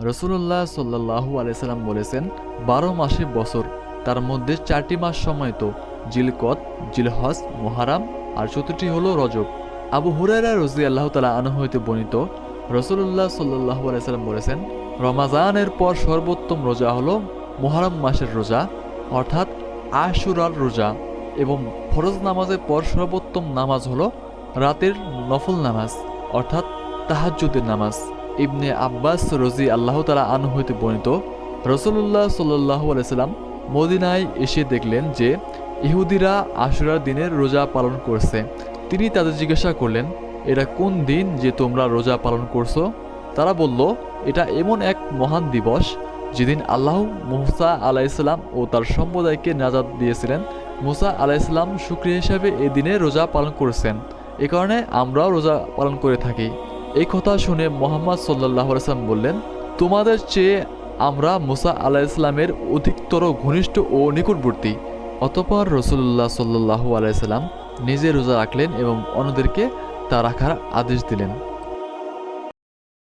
রাসূলুল্লাহ সাল্লাল্লাহু আলাইহি সাল্লাম বলেছেন, 12 মাসে বছর, তার মধ্যে 4টি মাস সময়ত, জিলকদ, জিলহজ, মুহররম আর 4টি হলো রজব। আবু হুরায়রা রাদিয়াল্লাহু তাআলা আনহু হতে বর্ণিত, রাসূলুল্লাহ সাল্লাল্লাহু আলাইহি সাল্লাম বলেছেন, রমাজানের পর সর্বোত্তম রোজা হলো মুহররম মাসের রোজা, অর্থাৎ আশুরার রোজা, এবং ফরজ নামাজের পর সর্বোত্তম নামাজ হলো রাতের নফল নামাজ, অর্থাৎ তাহাজ্জুদের নামাজ। ইবনে আব্বাস রাদিয়াল্লাহু তাআলা আনহু হতে বর্ণিত, রাসূলুল্লাহ সাল্লাল্লাহু আলাইহি সাল্লাম মদিনায় এসে দেখলেন যে ইহুদিরা আশুরার দিনের রোজা পালন করছে। তিনি তাদের জিজ্ঞাসা করলেন, এটা কোন দিন যে তোমরা রোজা পালন করছো? তারা বলল, এটা এমন এক মহান দিবস যেদিন আল্লাহ মুসা আলাইহিসসালাম ও তার সম্প্রদায়কে নাজাত দিয়েছিলেন। মুসা আলাইহিসসালাম শুকরিয়া হিসাবে এই দিনে রোজা পালন করেছেন, এ কারণে আমরাও রোজা পালন করে থাকি। এই কথা শুনে মুহাম্মদ সাল্লাল্লাহু আলাইহি সাল্লাম বললেন, তোমাদের চেয়ে আমরা মুসা আলাইহিসসালামের অধিকতর ঘনিষ্ঠ ও নিকটবর্তী। অতঃপর রাসূলুল্লাহ সাল্লাল্লাহু আলাইহি সাল্লাম নিজে রোজা রাখলেন এবং অন্যদেরকে তা রাখার আদেশ দিলেন।